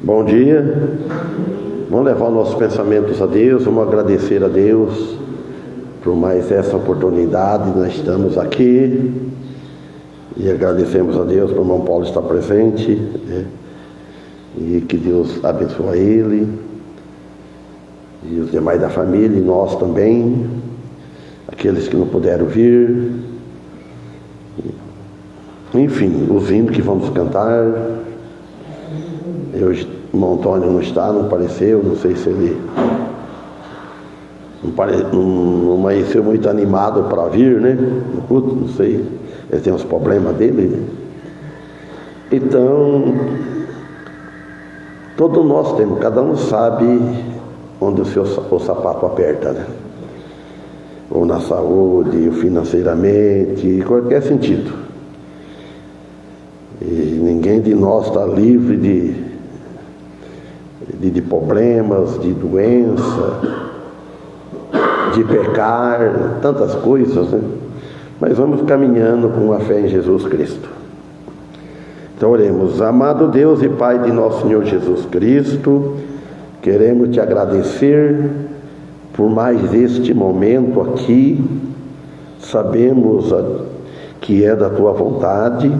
Bom dia. Vamos levar nossos pensamentos a Deus, vamos agradecer a Deus por mais essa oportunidade. Nós estamos aqui e agradecemos a Deus por o irmão Paulo estar presente, e que Deus abençoe ele e os demais da família, e nós também, aqueles que não puderam vir, enfim, os hinos que vamos cantar. Hoje o irmão Antônio não está, não apareceu, não sei se ele não amanheceu muito animado para vir, né? No culto, não sei, ele tem uns problemas dele. Então, todos nós temos, cada um sabe onde o sapato aperta, né? Ou na saúde, ou financeiramente, em qualquer sentido. E ninguém de nós está livre de problemas, de doença, de pecar, tantas coisas, né? Mas vamos caminhando com a fé em Jesus Cristo. Então oremos. Amado Deus e Pai de nosso Senhor Jesus Cristo, queremos te agradecer por mais este momento aqui. Sabemos que é da tua vontade,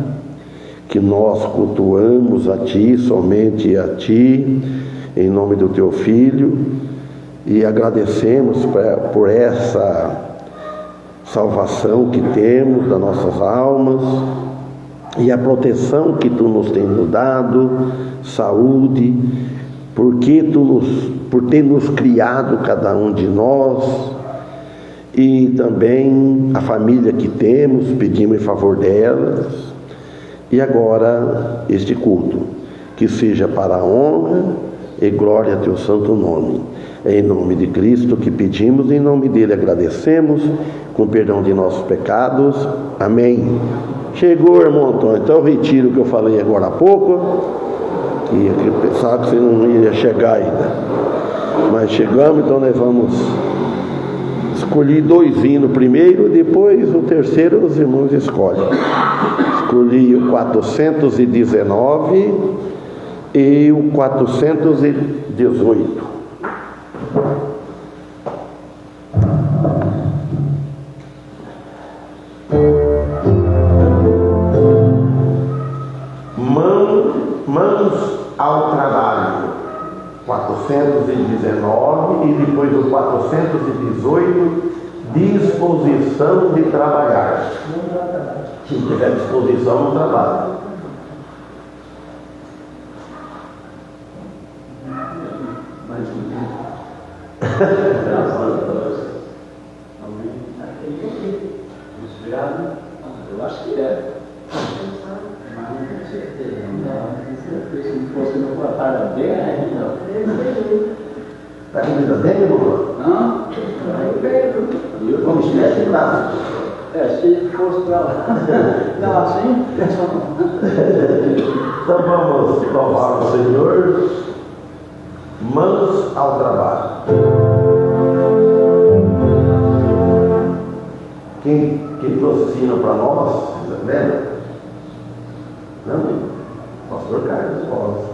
que nós cultuamos a ti, somente a ti, em nome do teu Filho, e agradecemos por essa salvação que temos das nossas almas, e a proteção que tu nos tens dado, saúde, por ter nos criado cada um de nós, e também a família que temos, pedimos em favor delas. E agora este culto, que seja para a honra e glória a teu santo nome. É em nome de Cristo que pedimos, em nome dele agradecemos, com perdão de nossos pecados. Amém. Chegou, irmão Antônio, então eu retiro o que eu falei agora há pouco, que eu pensava que você não ia chegar ainda. Mas chegamos, então nós vamos escolher 2 hinos primeiro, depois o terceiro os irmãos escolhem. Escolhi o 419 e o 418. Mãos ao trabalho, 419, e depois o 418, disposição de trabalhar. Se não tiver disposição, não trabalha. Eu acho que é. Mas não tenho certeza. Se fosse no quarto bem, não. Está com vida bem, irmão? Não? Vamos tirar de lá. Se fosse para lá. Não, assim? Então vamos louvar o Senhor. Mãos ao trabalho. Quem trouxe esse hino para nós, lembra? Não, pastor Carlos Rosa.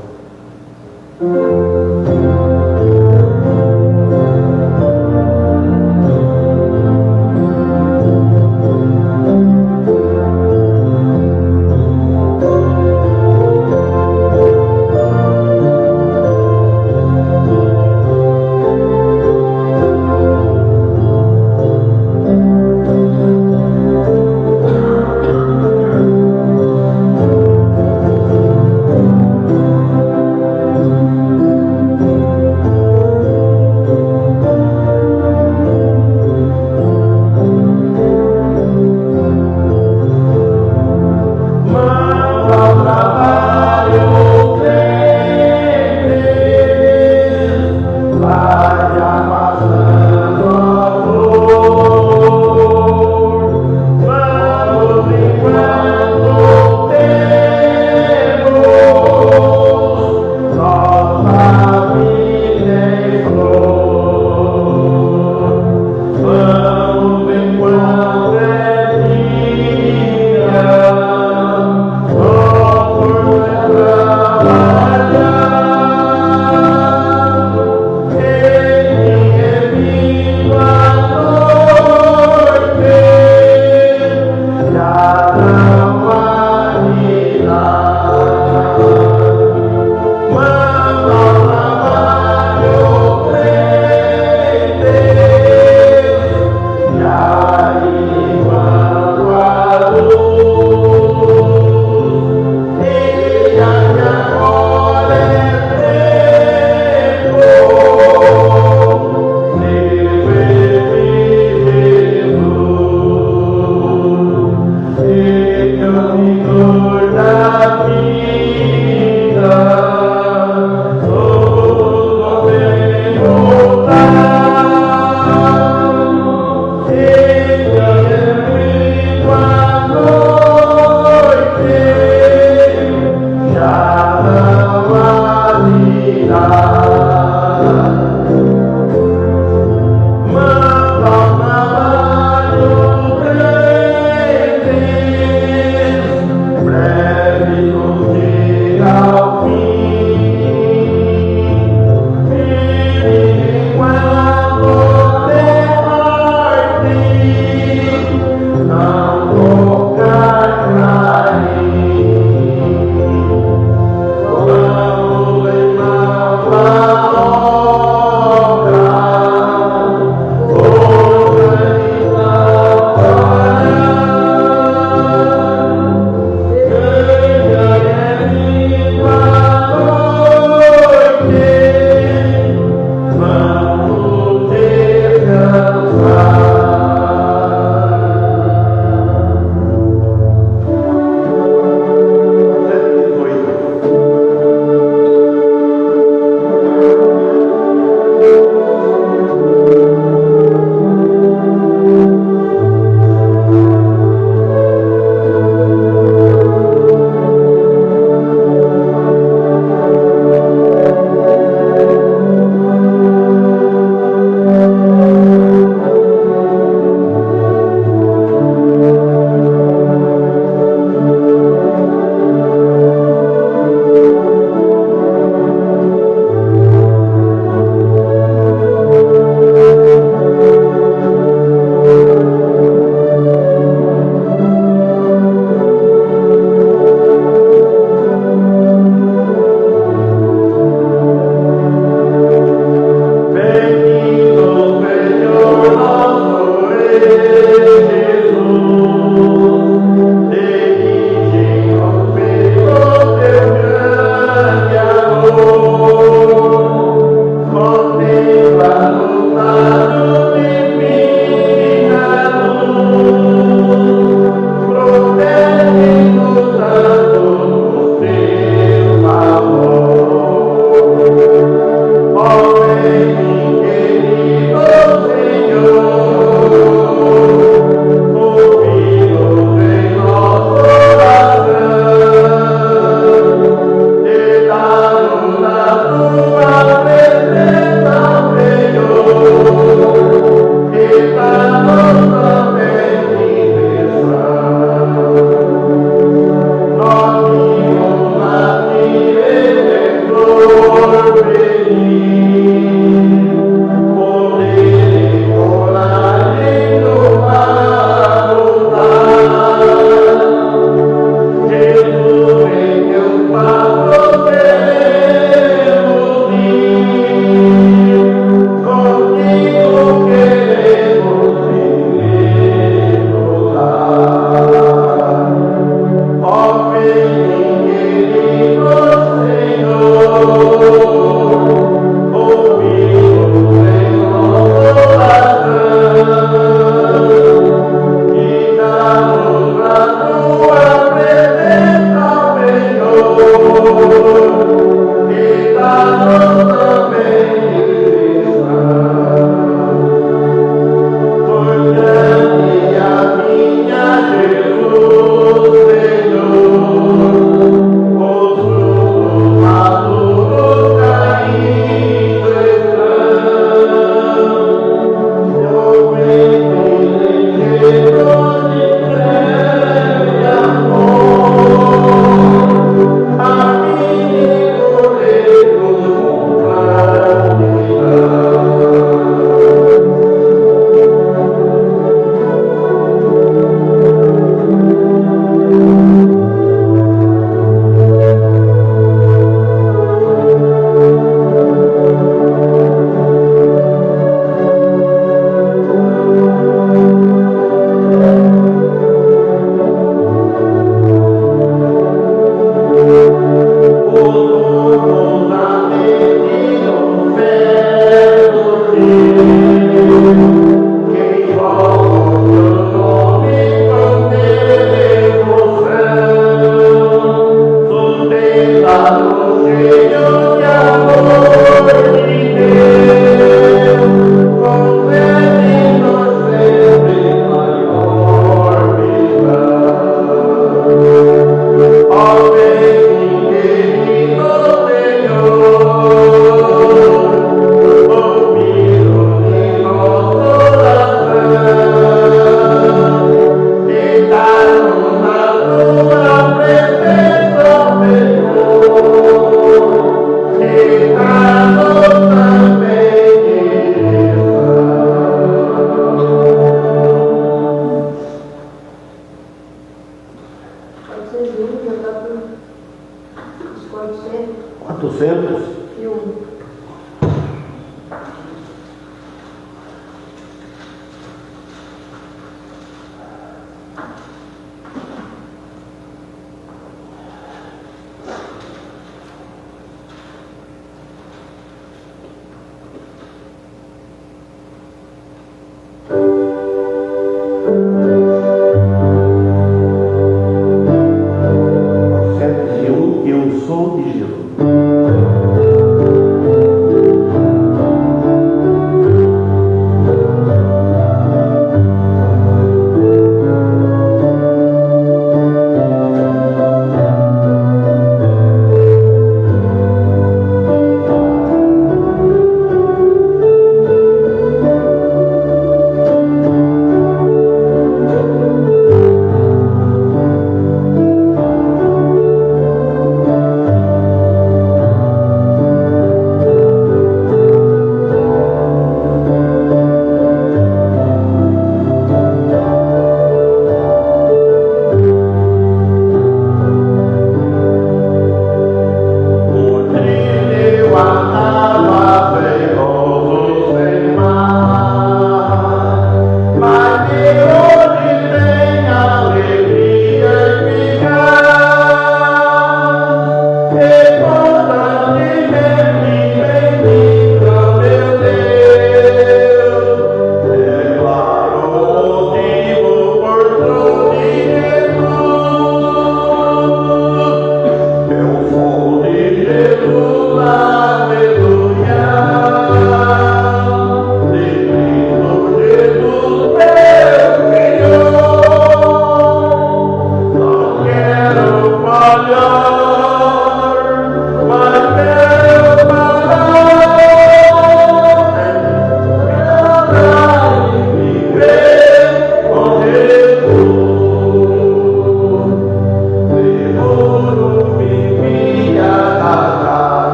Eu sou de Jesus.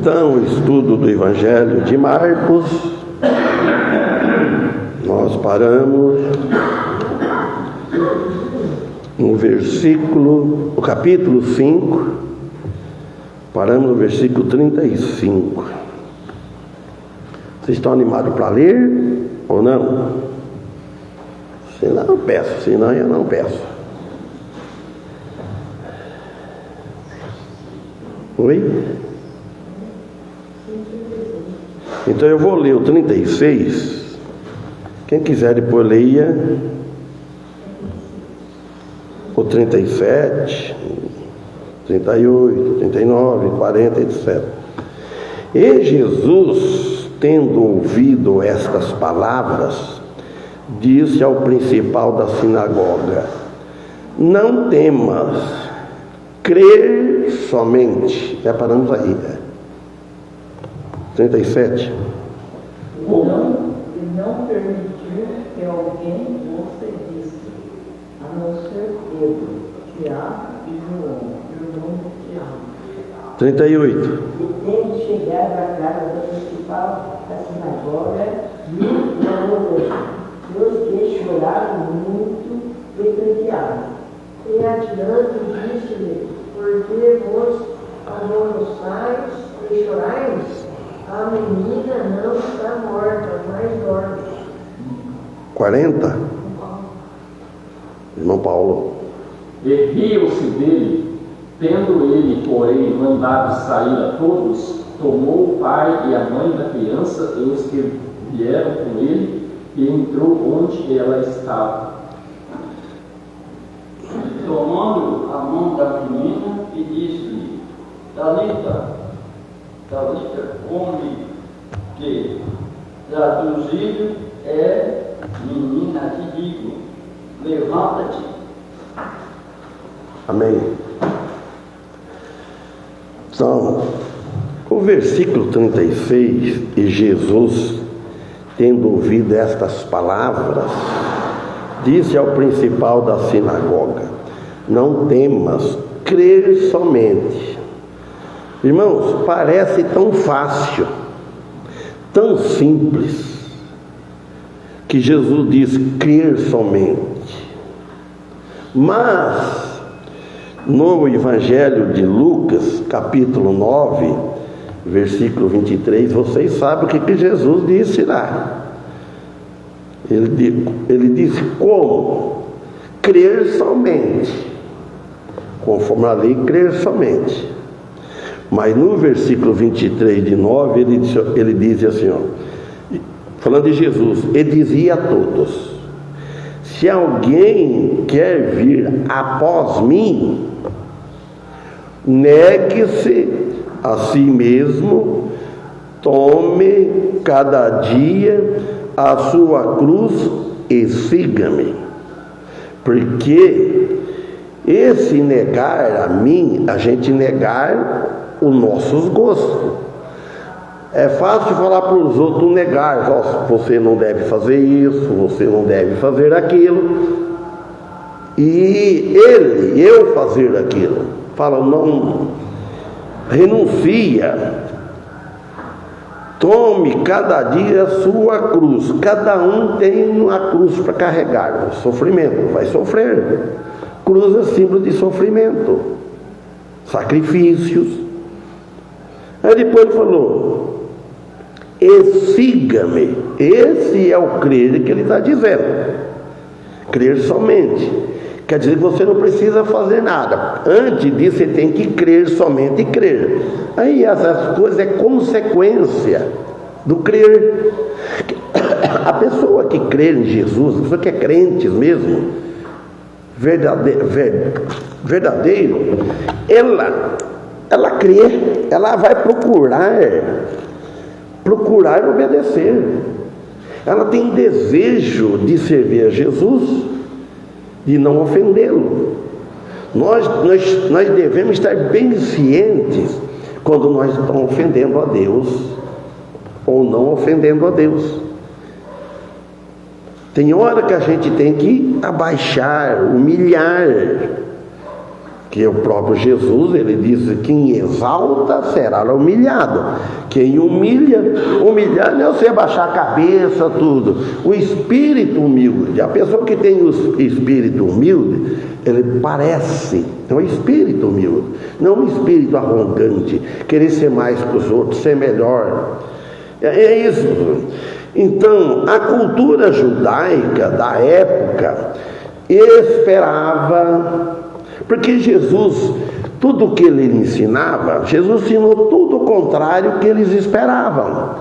Então, o estudo do Evangelho de Marcos, nós paramos no capítulo 5, paramos no versículo 35. Vocês estão animados para ler ou não? Se não, eu peço, se não, eu não peço. Oi? Então eu vou ler o 36. Quem quiser depois leia o 37, 38, 39, 40, etc. E Jesus, tendo ouvido estas palavras, disse ao principal da sinagoga: não temas, crer somente. Já paramos aí, 37. E não permitir que alguém vos seguisse, a não ser Pedro, Tiago e João, irmão de Tiago. 38. E tendo chegado à casa do principal da sinagoga, viu e adorou. Deus que choraram muito Pedro e Tiago. E adiante disse-lhe: por que vos amoçais e chorais? A menina não está morta, mas dorme. 40. Irmão Paulo. E riam-se dele, tendo ele, porém, mandado sair a todos, tomou o pai e a mãe da criança e os que vieram com ele, e entrou onde ela estava. Tomando a mão da menina e disse-lhe: Talita, come, que traduzido é: menina, te digo, levanta-te. Amém. Então, o versículo 36, e Jesus, tendo ouvido estas palavras, disse ao principal da sinagoga: não temas, crer somente. Irmãos, parece tão fácil, tão simples, que Jesus diz crer somente. Mas no Evangelho de Lucas, capítulo 9, versículo 23, vocês sabem o que Jesus disse lá. Ele disse como? Crer somente. Conforme a lei, crer somente. Mas no versículo 23 de 9, ele diz assim, falando de Jesus, ele dizia a todos: se alguém quer vir após mim, negue-se a si mesmo, tome cada dia a sua cruz e siga-me. Porque esse negar a mim, a gente negar os nossos gostos. É fácil falar para os outros negar: você não deve fazer isso, você não deve fazer aquilo. E eu fazer aquilo. Fala, não, renuncia. Tome cada dia a sua cruz. Cada um tem uma cruz para carregar. O sofrimento, vai sofrer. Cruz é símbolo de sofrimento, sacrifícios. Aí depois ele falou: e siga-me. Esse é o crer que ele está dizendo. Crer somente. Quer dizer que você não precisa fazer nada. Antes disso, você tem que crer somente e crer. Aí essas coisas é consequência do crer. A pessoa que crê em Jesus, a pessoa que é crente mesmo, verdadeiro, ela crê, ela vai procurar obedecer. Ela tem desejo de servir a Jesus, de não ofendê-lo. Nós devemos estar bem cientes quando nós estamos ofendendo a Deus ou não ofendendo a Deus. Tem hora que a gente tem que abaixar, humilhar, que o próprio Jesus, ele diz: quem exalta será humilhado. Quem humilhar não é você abaixar a cabeça, tudo. O espírito humilde, a pessoa que tem o espírito humilde, ele parece, é um espírito humilde, não um espírito arrogante, querer ser mais que os outros, ser melhor. É isso. Então, a cultura judaica da época esperava, porque Jesus, tudo o que ele ensinava, Jesus ensinou tudo o contrário que eles esperavam.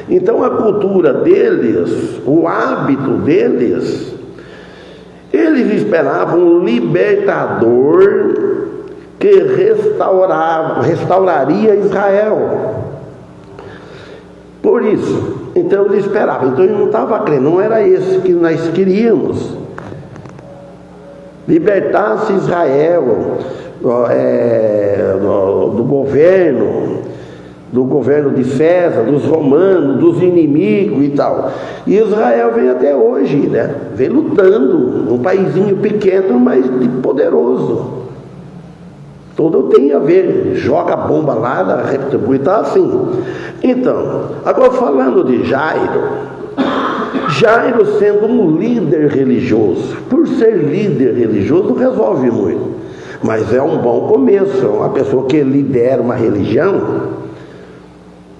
Então a cultura deles, o hábito deles, eles esperavam um libertador que restauraria Israel. Por isso, então ele esperava. Então ele não estava crendo, não era esse que nós queríamos. Libertasse Israel do governo de César, dos romanos, dos inimigos e tal. E Israel vem até hoje, né? Vem lutando, um paizinho pequeno, mas poderoso. Tudo tem a ver, joga bomba lá, retribui, tá assim. Então, agora falando de Jairo sendo um líder religioso, por ser líder religioso resolve muito, mas é um bom começo. Uma pessoa que lidera uma religião,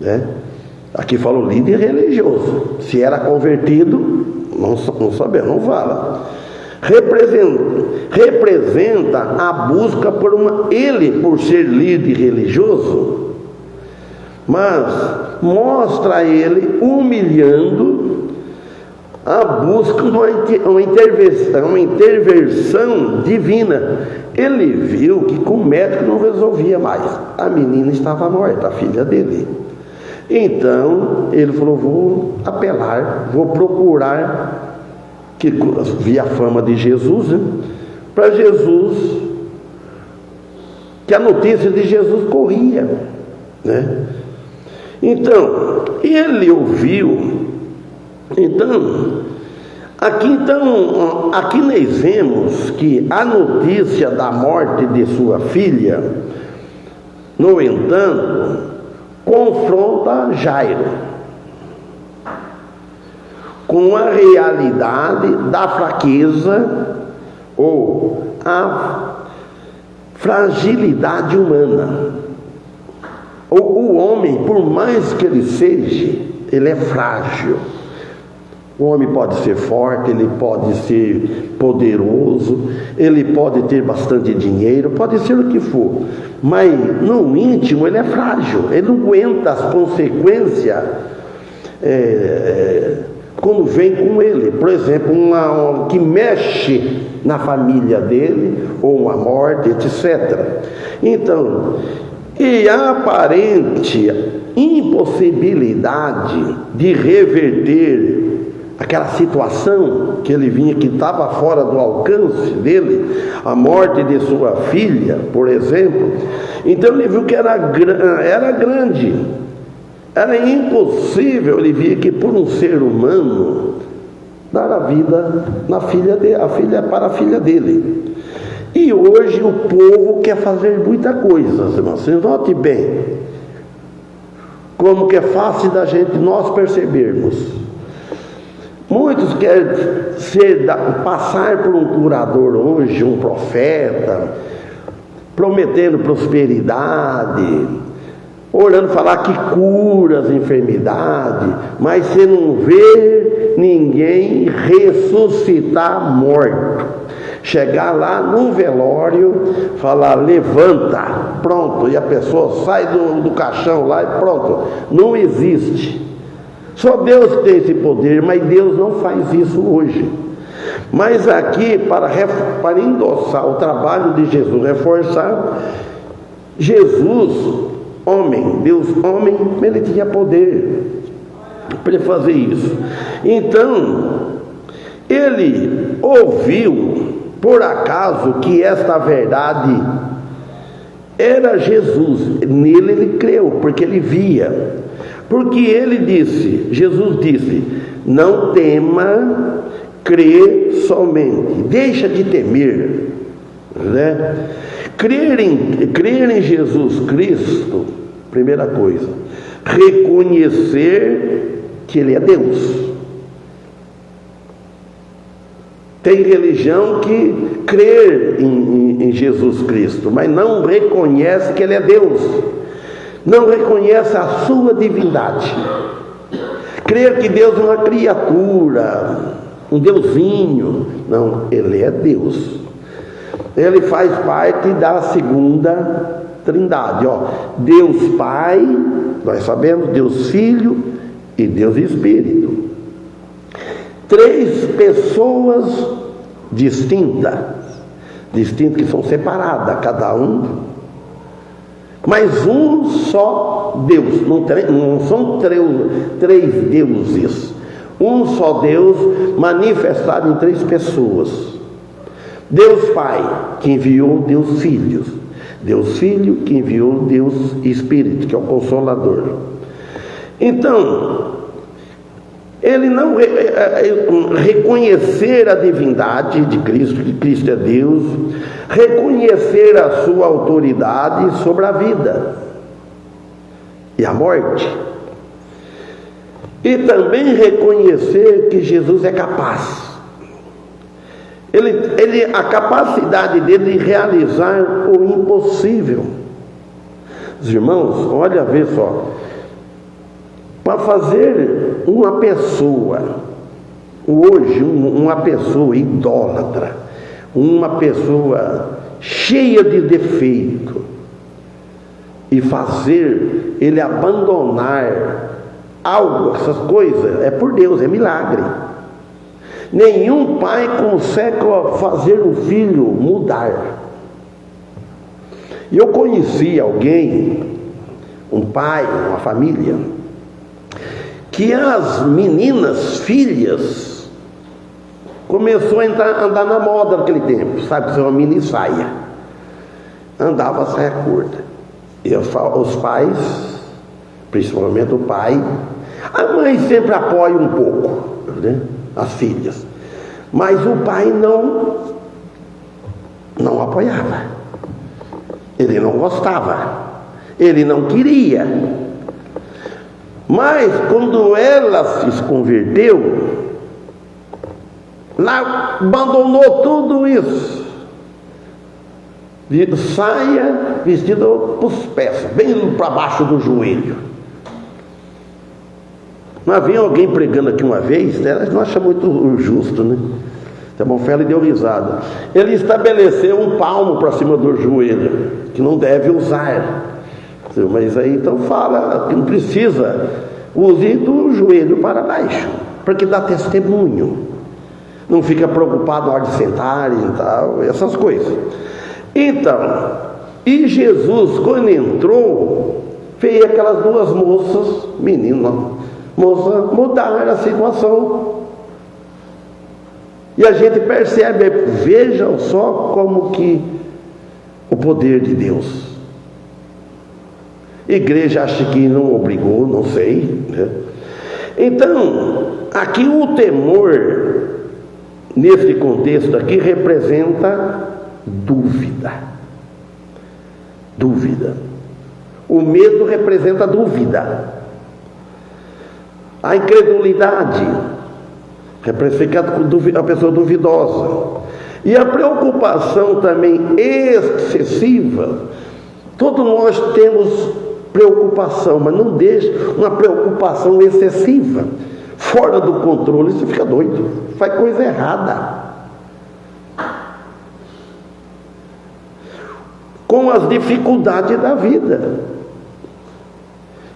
né? Aqui fala o líder religioso, se era convertido, não sabemos, não fala. Representa a busca ele por ser líder religioso, mas mostra ele humilhando a busca de uma intervenção divina. Ele viu que com o médico não resolvia mais, a menina estava morta, a filha dele. Então ele falou: vou apelar, vou procurar, que via a fama de Jesus, né? Para Jesus, que a notícia de Jesus corria, né? Então ele ouviu. Aqui nós vemos que a notícia da morte de sua filha, no entanto, confronta Jairo com a realidade da fraqueza ou a fragilidade humana. O homem, por mais que ele seja, ele é frágil. O homem pode ser forte, ele pode ser poderoso, ele pode ter bastante dinheiro, pode ser o que for, mas no íntimo ele é frágil, ele não aguenta as consequências quando vem com ele. Por exemplo, que mexe na família dele, ou uma morte, etc. Então, e a aparente impossibilidade de reverter aquela situação que ele vinha, que estava fora do alcance dele, a morte de sua filha, por exemplo. Então ele viu que era grande, era impossível. Ele via que por um ser humano dar a vida na filha dele, para a filha dele. E hoje o povo quer fazer muita coisa, irmãos. Vocês note bem como que é fácil da gente nós percebermos. Muitos querem passar por um curador hoje, um profeta, prometendo prosperidade, orando falar que cura as enfermidades, mas você não vê ninguém ressuscitar morto. Chegar lá no velório, falar: levanta, pronto, e a pessoa sai do caixão lá e pronto. Não existe. Só Deus tem esse poder, mas Deus não faz isso hoje. Mas aqui, para endossar o trabalho de Jesus, reforçar, Jesus, homem, Deus homem, ele tinha poder para ele fazer isso. Então, ele ouviu, por acaso, que esta verdade era Jesus. Nele ele creu, porque ele via. Porque Jesus disse: não tema, crê somente. Deixa de temer, né? Crer em Jesus Cristo, primeira coisa. Reconhecer que Ele é Deus. Tem religião que crê em Jesus Cristo, mas não reconhece que Ele é Deus. Não reconhece a sua divindade. Crer que Deus é uma criatura, um deusinho. Não, Ele é Deus. Ele faz parte da segunda trindade. Deus Pai, nós sabemos, Deus Filho e Deus Espírito. 3 pessoas distintas que são separadas, cada um mas um só Deus. Não são três deuses. Um só Deus manifestado em três pessoas. Deus Pai, que enviou Deus Filho. Deus Filho, que enviou Deus Espírito, que é o Consolador. Então, ele não reconhecer a divindade de Cristo, que Cristo é Deus, reconhecer a sua autoridade sobre a vida e a morte, e também reconhecer que Jesus é capaz. A capacidade dele de realizar o impossível. Os irmãos, olha, vê só. Para fazer uma pessoa, hoje, uma pessoa idólatra, uma pessoa cheia de defeito, e fazer ele abandonar algo, essas coisas, é por Deus, é milagre. Nenhum pai consegue fazer o filho mudar. E eu conheci alguém, um pai, uma família, que as meninas, filhas, começou a andar na moda naquele tempo, sabe, ser uma mini saia. Andava saia curta. E os pais, principalmente o pai, a mãe sempre apoia um pouco, né, as filhas, mas o pai não apoiava. Ele não gostava, ele não queria. Mas quando ela se converteu, ela abandonou tudo isso, de saia, vestido por pés, bem para baixo do joelho. Mas havia alguém pregando aqui uma vez, né? Não acha muito justo, né? Tá bom, Fela deu risada. Ele estabeleceu um palmo para cima do joelho, que não deve usar. Mas aí então fala que não precisa, use do joelho para baixo, porque dá testemunho. Não fica preocupado na hora de sentar e tal, essas coisas. Então, e Jesus, quando entrou, fez aquelas duas moças, moça, mudaram a situação. E a gente percebe, vejam só como que o poder de Deus. Igreja acha que não obrigou, não sei, né? Então, aqui o temor, nesse contexto aqui, representa dúvida. Dúvida. O medo representa dúvida. A incredulidade representa a pessoa duvidosa. E a preocupação também excessiva. Todos nós temos preocupação, mas não deixe uma preocupação excessiva, fora do controle. Você fica doido, faz coisa errada. Com as dificuldades da vida.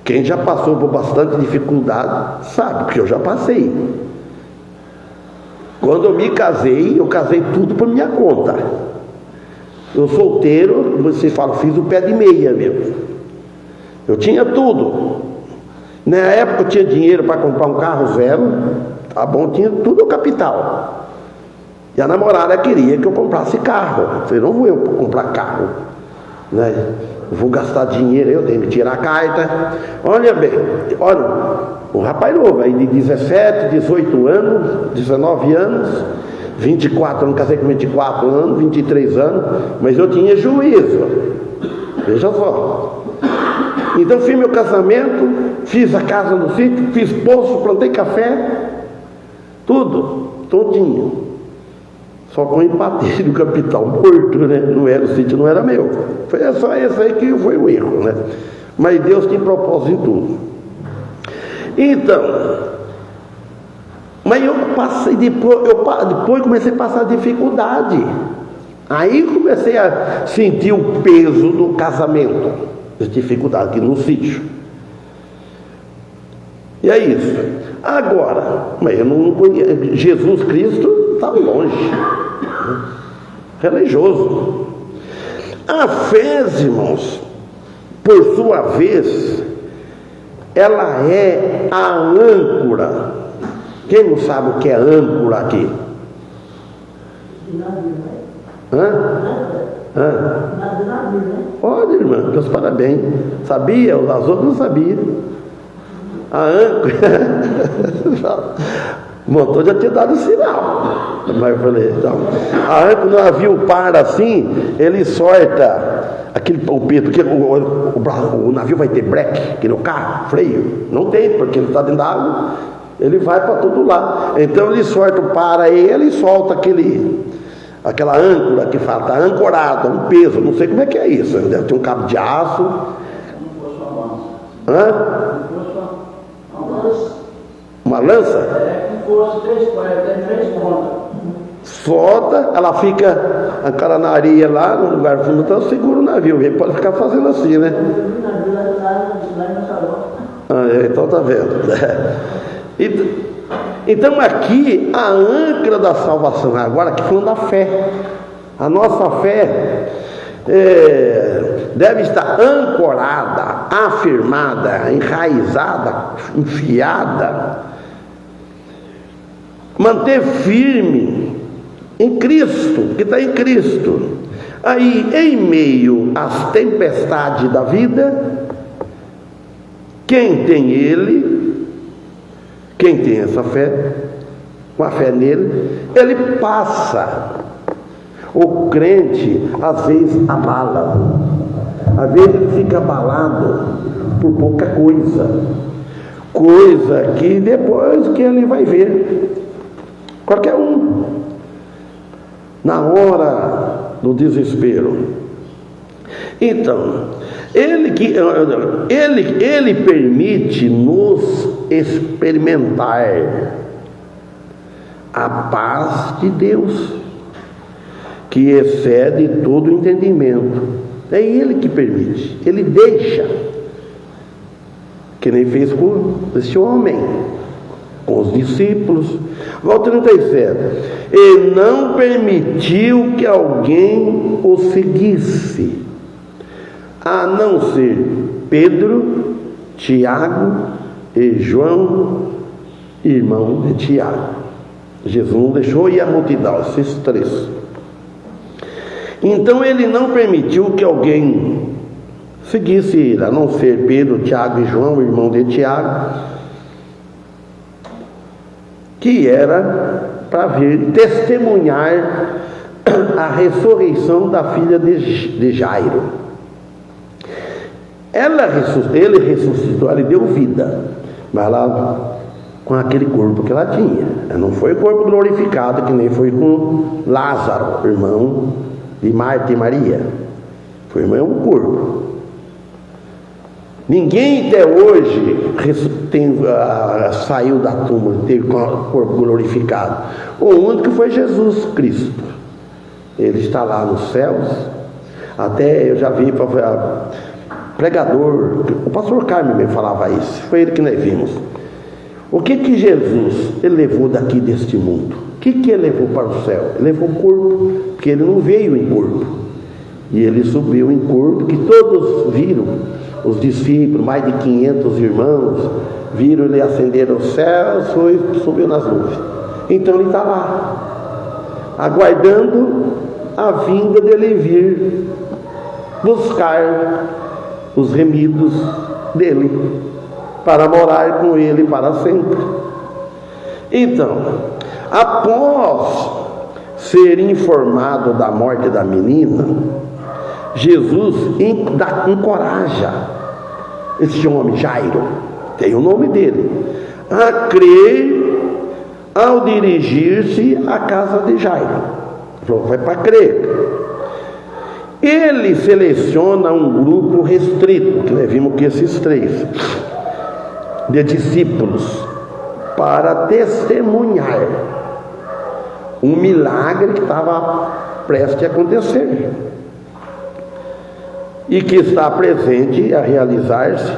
Quem já passou por bastante dificuldade sabe, porque eu já passei. Quando eu me casei, eu casei tudo por minha conta. Eu solteiro, você fala, fiz o pé de meia mesmo. Eu tinha tudo. Na época eu tinha dinheiro para comprar um carro zero, tá bom, tinha tudo o capital. E a namorada queria que eu comprasse carro. Eu falei, não vou eu comprar carro, né? Vou gastar dinheiro, eu tenho que tirar a carta. Olha bem, um rapaz novo aí de 17, 18 anos, 19 anos, 24 anos, casei com 24 anos, 23 anos, mas eu tinha juízo. Veja só. Então fiz meu casamento, fiz a casa no sítio, fiz poço, plantei café, tudo, todinho. Só com empate do capital morto, né? Não era, o sítio não era meu. Foi só esse aí que foi o erro, né? Mas Deus tem propósito em tudo. Então, mas eu passei depois comecei a passar dificuldade. Aí comecei a sentir o peso do casamento, as dificuldades aqui no sítio. E é isso. Agora, mas eu não conheço, Jesus Cristo está longe, religioso. A fé, irmãos, por sua vez, ela é a âncora. Quem não sabe o que é âncora aqui? Pode, irmã, meus parabéns. Sabia? Os outros não sabiam. A âncora. O motor já tinha dado sinal. Mas eu falei, então, a âncora, no navio para assim, ele solta o peito, que o navio vai ter breque, que no carro, freio. Não tem, porque ele está dentro da água, ele vai para todo lado. Então ele solta o para ele e solta aquela âncora que fala, está ancorada, um peso, não sei como é que é isso. Deve ter um cabo de aço. Uma lança? Três pontas. Solta, ela fica a na areia lá, no lugar fundo, então segura o navio. Ele pode ficar fazendo assim, né? Então tá vendo. Então aqui a âncora da salvação, agora aqui falando da fé. A nossa fé deve estar ancorada, afirmada, enraizada, enfiada, manter firme em Cristo, que está em Cristo. Aí, em meio às tempestades da vida, quem tem Ele, quem tem essa fé, com a fé nele, ele passa. O crente, às vezes, abala. Às vezes ele fica abalado por pouca coisa que depois que ele vai ver. Qualquer um, na hora do desespero. Então, ele permite nos experimentar a paz de Deus, que excede todo o entendimento. É Ele que permite, Ele deixa, que nem fez com esse homem, com os discípulos. Volta 37. E não permitiu que alguém o seguisse, a não ser Pedro, Tiago e João, irmão de Tiago. Jesus não deixou ir a multidão, esses três. Então ele não permitiu que alguém seguisse ele, a não ser Pedro, Tiago e João, irmão de Tiago, que era para vir testemunhar a ressurreição da filha de Jairo. Ele ressuscitou, ele deu vida, mas lá com aquele corpo que ela tinha. Não foi corpo glorificado, que nem foi com Lázaro, irmão de Marta e Maria. Foi o mesmo corpo. Ninguém até hoje saiu da tumba, teve corpo glorificado. O único foi Jesus Cristo. Ele está lá nos céus. Até eu já vi pregador, o pastor Carmen me falava isso, foi ele que nós vimos. O que Jesus ele levou daqui deste mundo? O que ele levou para o céu? Ele levou o corpo, porque ele não veio em corpo, e ele subiu em corpo, que todos viram, os discípulos, mais de 500 irmãos, viram ele ascender aos céus, subiu nas nuvens. Então ele está lá, aguardando a vinda dele vir buscar os remidos dele, para morar com ele para sempre. Então, após ser informado da morte da menina, Jesus encoraja esse homem, Jairo, tem o nome dele, a crer ao dirigir-se à casa de Jairo. Falou, vai para crer. Ele seleciona um grupo restrito, que nós vimos que esses três, de discípulos, para testemunhar um milagre que estava prestes a acontecer e que está presente a realizar-se.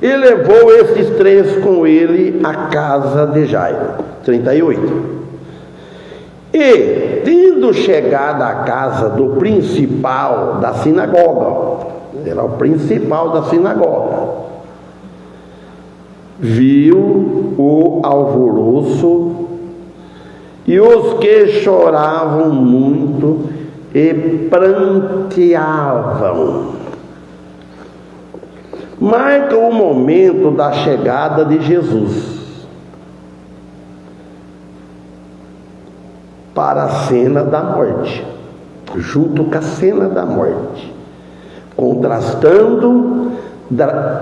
E levou esses três com ele à casa de Jairo. 38. E, tendo chegado à casa do principal da sinagoga, era o principal da sinagoga, viu o alvoroço e os que choravam muito e pranteavam. Marca o momento da chegada de Jesus para a cena da morte, junto com a cena da morte, contrastando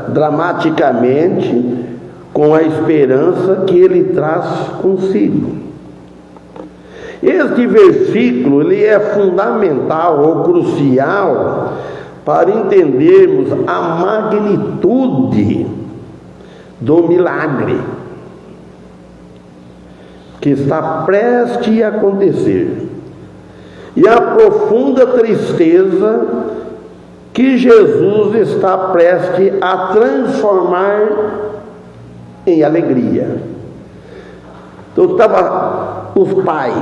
dramaticamente com a esperança que ele traz consigo. Este versículo ele é fundamental ou crucial para entendermos a magnitude do milagre que está prestes a acontecer e a profunda tristeza que Jesus está prestes a transformar em alegria. Então estava os pais,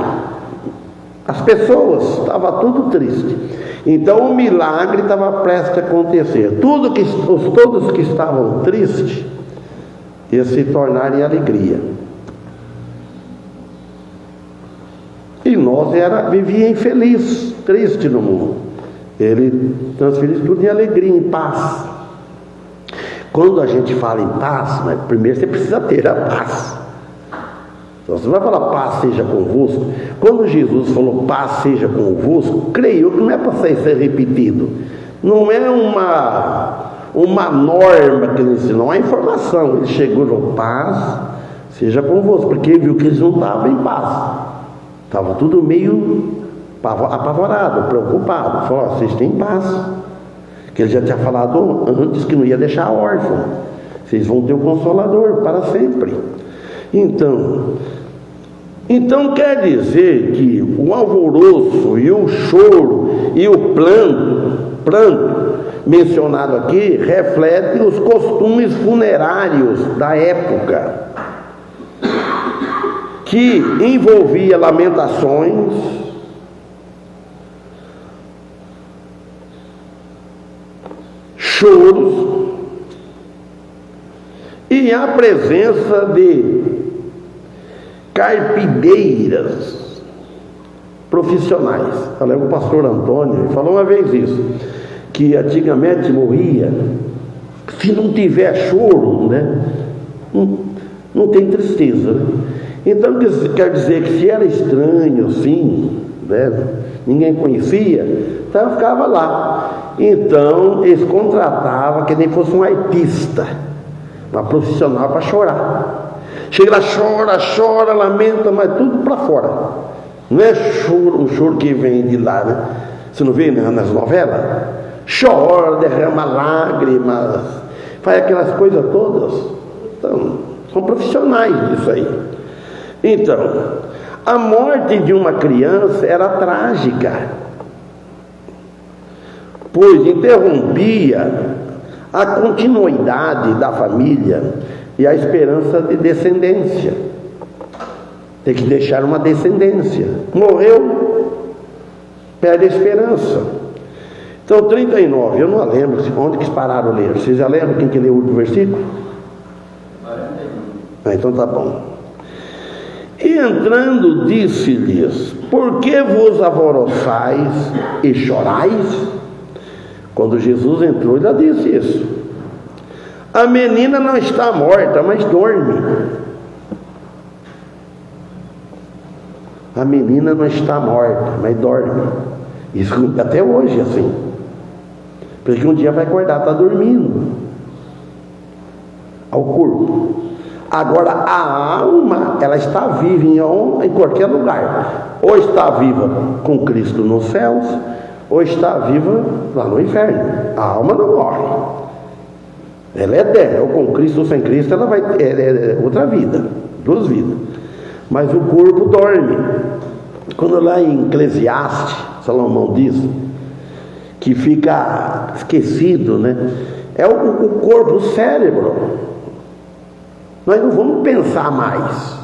as pessoas, estava tudo triste. Então o milagre estava prestes a acontecer. Todos que estavam tristes iam se tornar em alegria. E nós vivia infeliz, triste no mundo. Ele transferiu tudo em alegria, em paz. Quando a gente fala em paz, mas primeiro você precisa ter a paz. Então, você vai falar paz seja convosco. Quando Jesus falou paz seja convosco, creio que não é para ser repetido. Não é uma norma que ele ensinou, é uma informação. Ele chegou no paz seja convosco, porque ele viu que eles não estavam em paz. Estava tudo meio apavorado, preocupado. Falou: vocês têm paz. Que ele já tinha falado antes que não ia deixar órfão. Vocês vão ter o Consolador para sempre. Então quer dizer que o alvoroço e o choro e o pranto mencionado aqui refletem os costumes funerários da época, que envolvia lamentações, choros e a presença de carpideiras profissionais. Falei com o pastor Antônio, ele falou uma vez isso, que antigamente morria, se não tiver choro, né, não tem tristeza, né? Então quer dizer que se era estranho assim, né, ninguém conhecia, então ficava lá. Então eles contratavam que nem fosse um artista, uma profissional para chorar. Chega lá, chora, lamenta, mas tudo para fora. Não é choro, um choro que vem de lá, né? Você não vê nas novelas? Chora, derrama lágrimas, faz aquelas coisas todas. Então, são profissionais disso aí. Então, a morte de uma criança era trágica, pois interrompia a continuidade da família e a esperança de descendência. Tem que deixar uma descendência. Morreu, perde a esperança. Então, 39, eu não lembro onde que pararam ler. Vocês já lembram quem que leu o último versículo? 41. Então tá bom. E entrando, disse-lhes: por que vos alvoroçais e chorais? Quando Jesus entrou, ele já disse isso. A menina não está morta, mas dorme. A menina não está morta, mas dorme. Isso até hoje é assim. Porque um dia vai acordar, está dormindo. Ao corpo. Agora a alma, ela está viva em qualquer lugar. Ou está viva com Cristo nos céus, ou está viva lá no inferno. A alma não morre. Ela é eterna. Ou com Cristo ou sem Cristo, ela vai ter outra vida, duas vidas. Mas o corpo dorme. Quando lá em Eclesiastes, Salomão diz que fica esquecido, né? É o corpo, o cérebro. Nós não vamos pensar mais.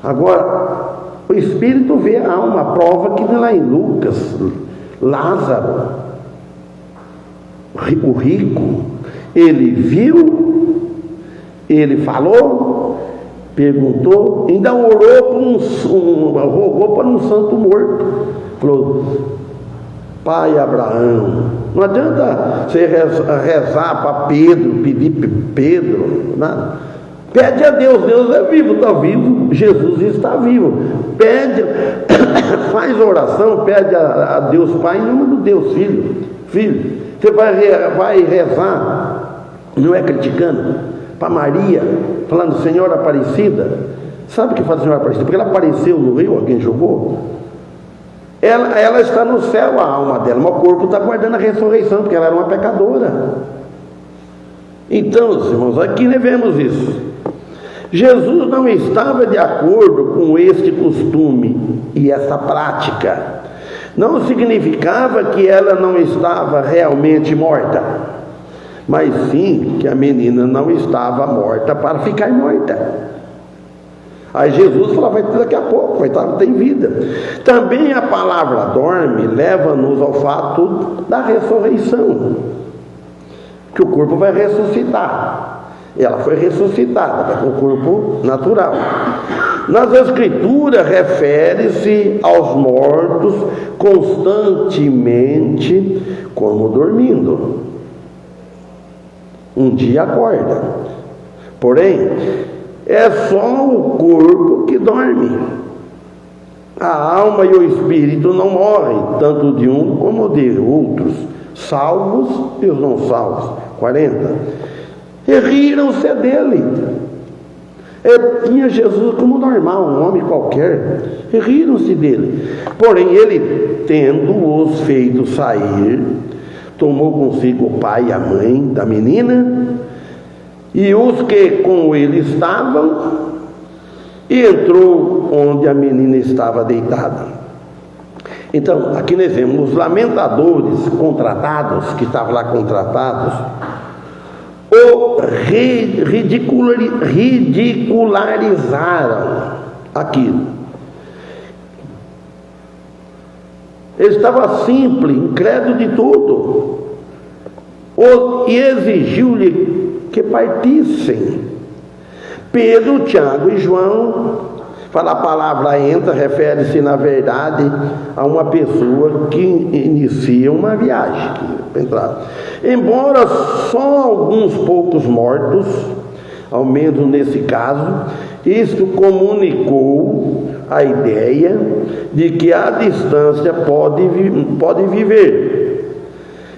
Agora, o Espírito vê a alma. Prova que lá em Lucas, Lázaro o rico, ele viu, ele falou, perguntou, ainda rogou para um santo morto. Falou: Pai Abraão. Não adianta você rezar para Pedro, pedir Pedro, nada. Pede a Deus, Deus é vivo, está vivo, Jesus está vivo. Pede, faz oração, pede a Deus Pai em nome do Deus Filho. Você vai rezar, não é criticando, para Maria, falando Senhora Aparecida. Sabe o que faz a Senhora Aparecida? Porque ela apareceu no rio, alguém jogou. Ela está no céu, a alma dela, mas o corpo está guardando a ressurreição, porque ela era uma pecadora. Então, irmãos, aqui nós vemos isso. Jesus não estava de acordo com este costume e essa prática. Não significava que ela não estava realmente morta, mas sim que a menina não estava morta para ficar morta. Aí Jesus falou: vai ter daqui a pouco, vai estar, tem vida. Também a palavra dorme leva-nos ao fato da ressurreição, que o corpo vai ressuscitar. Ela foi ressuscitada com o corpo natural. Nas Escrituras refere-se aos mortos constantemente como dormindo. Um dia acorda, porém é só o corpo que dorme. A alma e o espírito não morrem, tanto de um como de outros, salvos e os não salvos. 40. E riram-se dele. Tinha Jesus como normal, um homem qualquer. E riram-se dele. Porém, ele, tendo-os feito sair, tomou consigo o pai e a mãe da menina e os que com ele estavam, e entrou onde a menina estava deitada. Então, aqui nós vemos os lamentadores contratados, que estavam lá contratados, o ridicularizaram aquilo. Ele estava simples, incrédulo de tudo, e exigiu-lhe que partissem. Pedro, Tiago e João, a palavra entra, refere-se na verdade a uma pessoa que inicia uma viagem. Embora só alguns poucos mortos, ao menos nesse caso, isto comunicou a ideia de que a distância pode viver.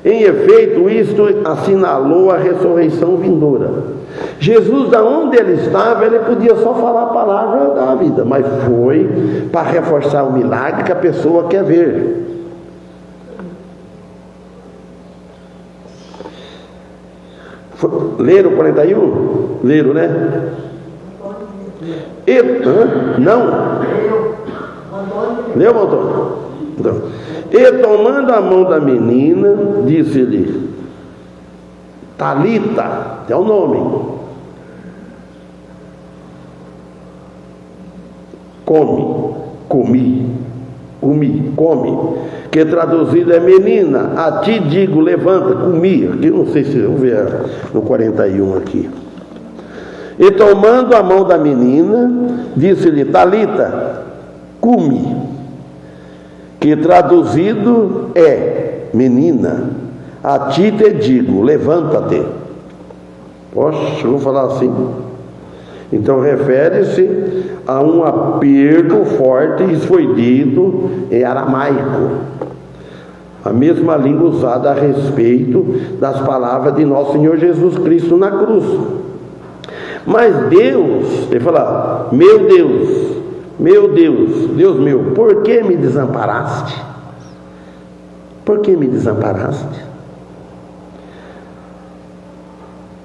Em efeito, isto assinalou a ressurreição vindoura. Jesus, da onde ele estava, ele podia só falar a palavra da vida, mas foi para reforçar o milagre que a pessoa quer ver. Leram o 41? Leram, né? Não? Leu, Antônio? Então, e tomando a mão da menina, disse-lhe: Talita, é o nome, come, que traduzido é menina, a ti digo, levanta, comi. Aqui não sei se eu ver no 41 aqui. E tomando a mão da menina, disse-lhe: Talita, cumi, que traduzido é menina, a ti te digo, levanta-te. Poxa, eu vou falar assim. Então refere-se a um aperto forte, isso foi dito em aramaico, a mesma língua usada a respeito das palavras de nosso Senhor Jesus Cristo na cruz. Mas Deus, ele fala: meu Deus, Deus meu, por que me desamparaste? Por que me desamparaste?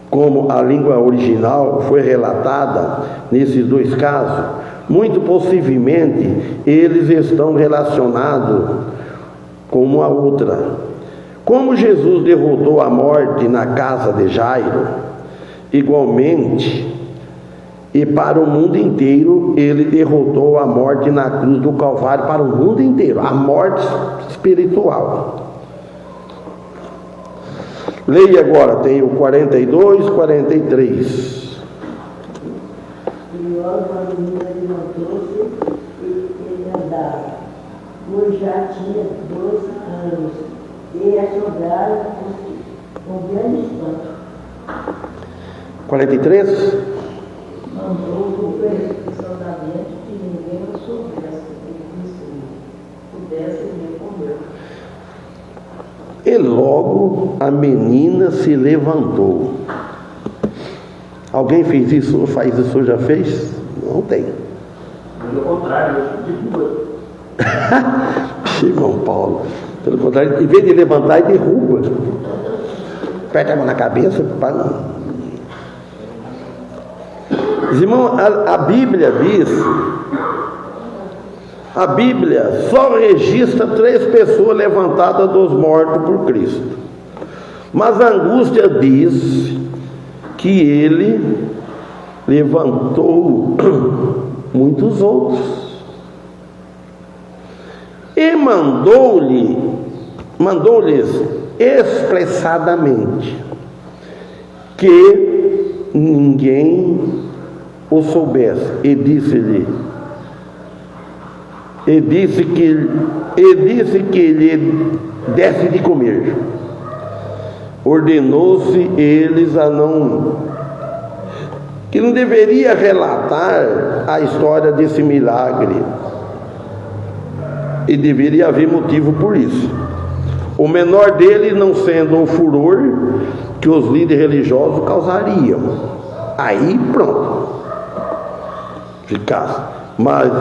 Como a língua original foi relatada nesses dois casos, muito possivelmente eles estão relacionados com uma outra. Como Jesus derrotou a morte na casa de Jairo, igualmente, e para o mundo inteiro, ele derrotou a morte na cruz do Calvário para o mundo inteiro, a morte espiritual. Leia agora, tem o 42, 43. E logo a menina levantou-se e andava, pois já tinha 12 anos, e assombraram com grande espanto. 43? Mandou cumprir o soldamento que ninguém o soubesse, e disse: pudesse responder. E logo a menina se levantou. Alguém fez isso, faz isso, já fez? Não tem. Pelo contrário, eu derruba. Irmão Paulo, pelo contrário, em vez de levantar, ele derruba. Aperta a mão na cabeça. Irmão, a Bíblia diz, a Bíblia só registra 3 pessoas levantadas dos mortos por Cristo. Mas a angústia diz que ele levantou muitos outros. E mandou-lhes expressadamente que ninguém o soubesse, e disse que lhe desse de comer. Ordenou-se eles que não deveria relatar a história desse milagre, e deveria haver motivo por isso. O menor dele não sendo o furor que os líderes religiosos causariam. Aí pronto, ficasse. Mas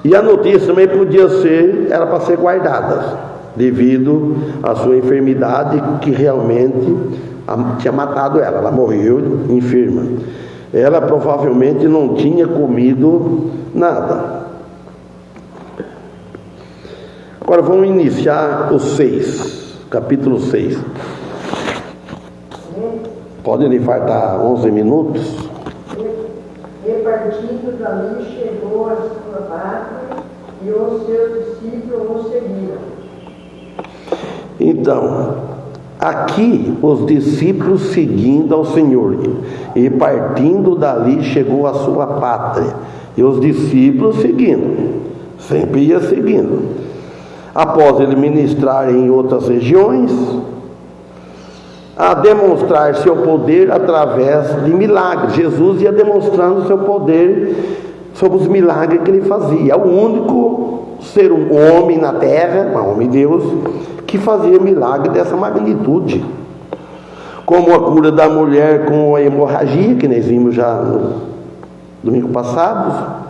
e a notícia também podia ser, era para ser guardada, devido à sua enfermidade, que realmente tinha matado ela. Ela morreu enferma. Ela provavelmente não tinha comido nada. Agora vamos iniciar o 6, capítulo 6. Pode lhe faltar 11 minutos? E partindo dali chegou a sua pátria, e os seus discípulos o seguiram. Então, aqui os discípulos seguindo ao Senhor, e partindo dali chegou a sua pátria, e os discípulos seguindo, sempre ia seguindo. Após ele ministrar em outras regiões, a demonstrar seu poder através de milagres. Jesus ia demonstrando seu poder sobre os milagres que ele fazia. É o único ser um homem na terra, um homem Deus, que fazia milagre dessa magnitude. Como a cura da mulher com a hemorragia, que nós vimos já no domingo passado.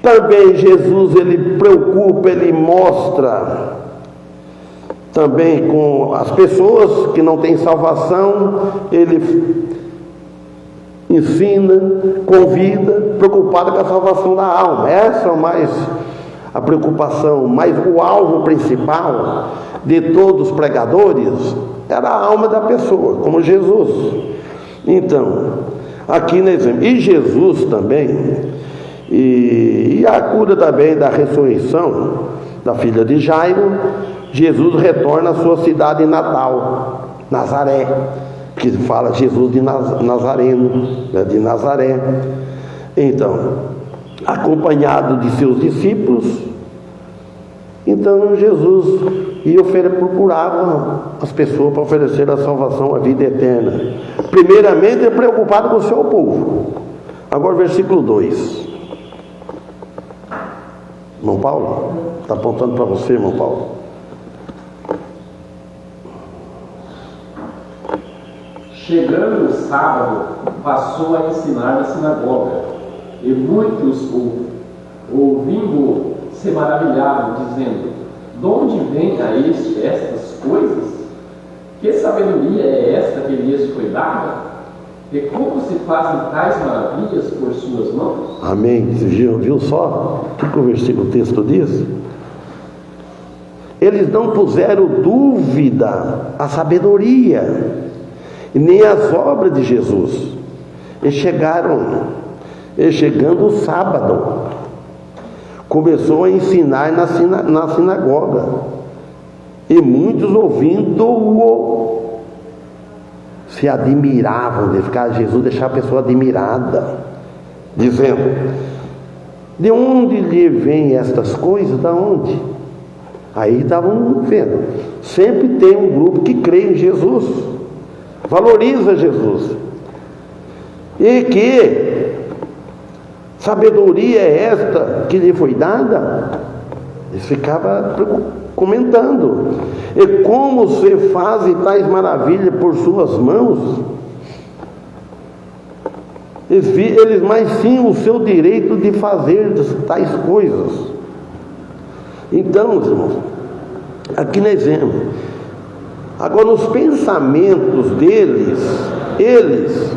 Também Jesus, ele preocupa, ele mostra também com as pessoas que não têm salvação, ele ensina, convida, preocupado com a salvação da alma. Essa é mais a preocupação, mas o alvo principal de todos os pregadores era a alma da pessoa, como Jesus. Então, aqui nós vemos, e Jesus também, e a cura também da ressurreição da filha de Jairo, Jesus retorna à sua cidade natal, Nazaré, que fala Jesus de Nazareno, de Nazaré. Então, acompanhado de seus discípulos, então Jesus procurava as pessoas para oferecer a salvação, a vida eterna. Primeiramente, é preocupado com o seu povo. Agora, versículo 2. Irmão Paulo, está apontando para você, irmão Paulo. Chegando o sábado, passou a ensinar na sinagoga, e muitos, ouvindo, se maravilhavam, dizendo: de onde vem a estas coisas? Que sabedoria é esta que lhes foi dada? E como se fazem tais maravilhas por suas mãos? Amém. Você viu só o que o versículo texto diz? Eles não puseram dúvida a sabedoria, nem as obras de Jesus. E chegando o sábado, começou a ensinar na sinagoga. E muitos ouvindo-o se admiravam de ficar. Jesus deixava a pessoa admirada, dizendo: de onde lhe vêm estas coisas? Da onde? Aí estavam vendo. Sempre tem um grupo que crê em Jesus, valoriza Jesus. E que sabedoria é esta que lhe foi dada? Ele ficava comentando. E como se faz tais maravilhas por suas mãos? Eles mais sim o seu direito de fazer tais coisas. Então, irmãos, aqui nós vemos. Agora, nos pensamentos deles, eles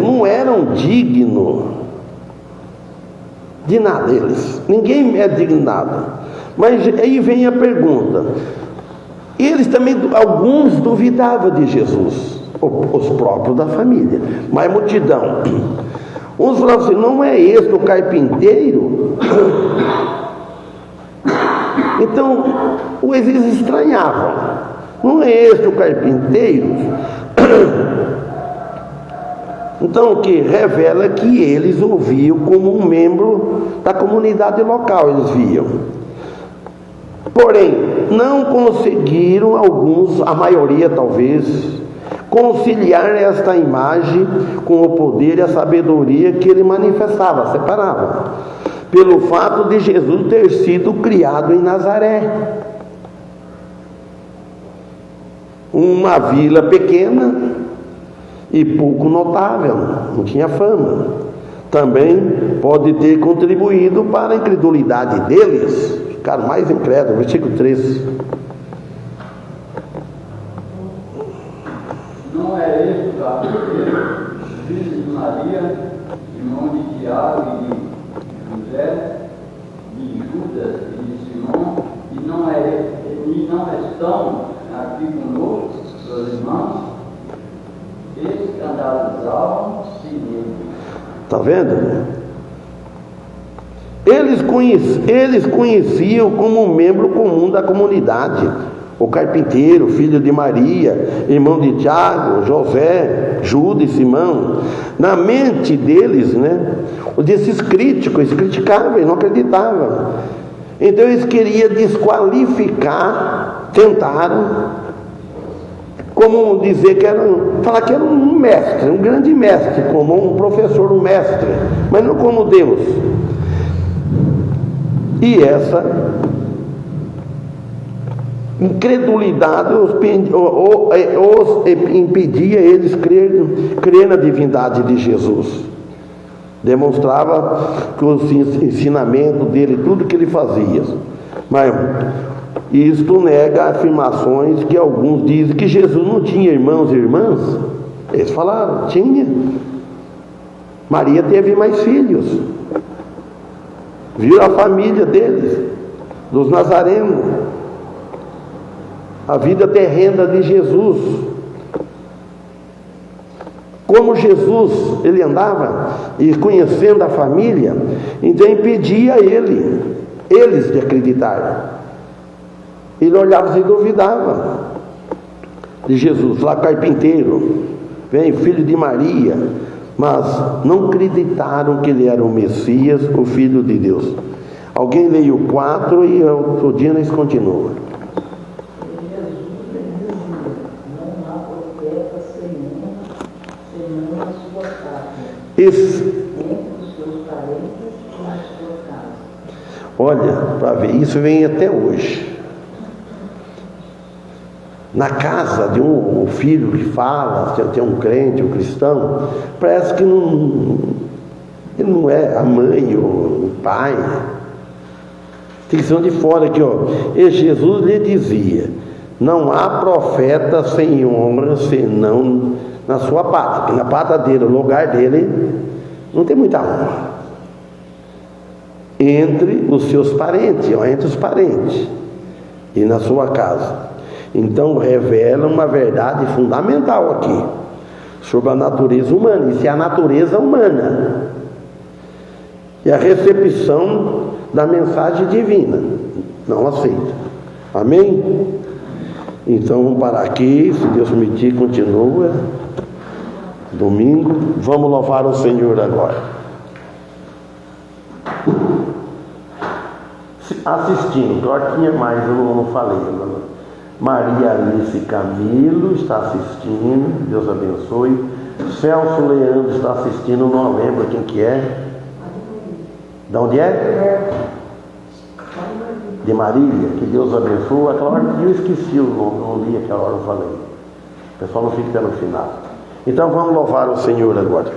não eram dignos de nada, ninguém é digno de nada. Mas aí vem a pergunta: eles também, alguns duvidavam de Jesus, os próprios da família, mas multidão. Uns falavam assim: não é este o carpinteiro? Então eles estranhavam: não é este o carpinteiro? Então, o que revela que eles o viam como um membro da comunidade local, eles viam. Porém, não conseguiram alguns, a maioria talvez, conciliar esta imagem com o poder e a sabedoria que ele manifestava, separava, pelo fato de Jesus ter sido criado em Nazaré, uma vila pequena e pouco notável, não tinha fama. Também pode ter contribuído para a incredulidade deles, ficaram mais incrédulos. Versículo 3. Não é este o carpinteiro, filho de Maria, irmão de Tiago e de José, de Judas e de Simão, e não estão aqui conosco, seus irmãos? Escandalizavam se nele. Está vendo? Eles conheciam como um membro comum da comunidade, o carpinteiro, filho de Maria, irmão de Tiago, José, Judas e Simão. Na mente deles, desses críticos, eles criticavam, eles não acreditavam. Então eles queriam desqualificar, tentaram, como dizer falar que era um mestre, um grande mestre, como um professor, um mestre, mas não como Deus. E essa incredulidade os impedia eles crer na divindade de Jesus. Demonstrava que o ensinamento dele, tudo que ele fazia. Mas isto nega afirmações que alguns dizem que Jesus não tinha irmãos e irmãs. Eles falaram: tinha. Maria teve mais filhos. Viram a família deles, dos nazarenos, a vida terrena de Jesus. Como Jesus, ele andava e conhecendo a família, então impedia eles de acreditar. Ele olhava e duvidava de Jesus, lá carpinteiro, vem filho de Maria, mas não acreditaram que ele era o Messias, o Filho de Deus. Alguém leia o 4 e outro dia nós continuamos. Olha, para ver, isso vem até hoje. Na casa de um filho que fala, tem um crente, um cristão, parece que ele não é a mãe ou o pai. Tem que ser de fora aqui, ó. E Jesus lhe dizia: não há profeta sem honra, senão na sua pátria. Porque na pátria dele, o lugar dele, não tem muita honra. Entre os seus parentes, ó, entre os parentes, e na sua casa. Então revela uma verdade fundamental aqui sobre a natureza humana. Isso é a natureza humana. é a recepção da mensagem divina, não aceita. Amém? Então vamos parar aqui, se Deus permitir, continua. Domingo, vamos louvar o Senhor agora. Assistindo, claro que tinha mais, eu não falei. Maria Alice Camilo está assistindo, Deus abençoe. Celso Leandro está assistindo, não lembro quem que é. De onde é? De Marília, que Deus abençoe. Aquela hora que eu esqueci o nome, não li aquela hora, eu falei. O pessoal não fica até no final. Então vamos louvar o Senhor agora.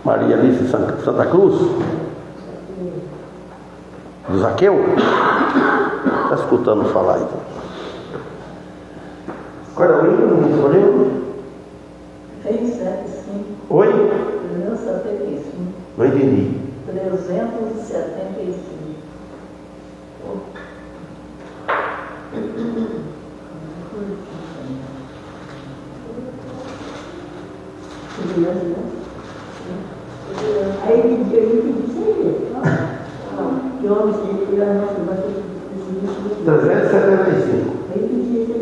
Maria Alice Santa Cruz? Do Zaqueu? Está escutando falar então. Qual é o livro? Não escolheu? 375. Oi? 375. Não entendi. 375. Aí ele disse que homem se tira a nossa base. 375. Aí ele disse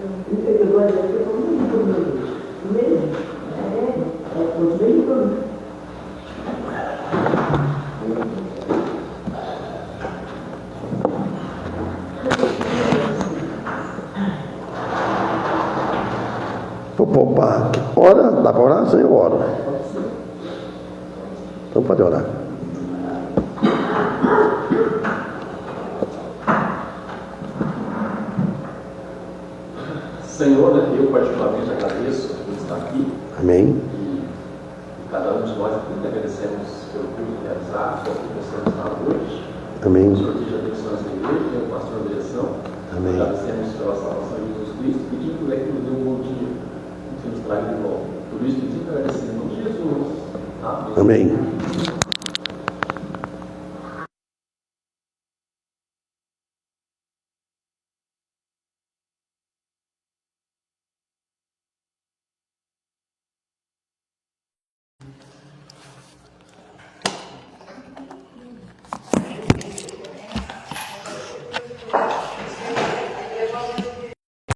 Eu gosto de ser como o mesmo. É os mesmos. Vou poupar. Ora, dá para orar? Sim, eu oro. Então pode orar. Senhor, eu particularmente agradeço por estar aqui. Amém. E cada um de nós aqui agradecemos pelo culto realizado, pelo que você está hoje. Amém. O Senhor que já abençoe essa igreja, o pastor da direção. Amém. Agradecemos pela salvação de Jesus Cristo, pedindo que nos dê um bom dia e que nos traga de volta. Por isso, pedimos e agradecemos em nome de Jesus. Amém. Amém.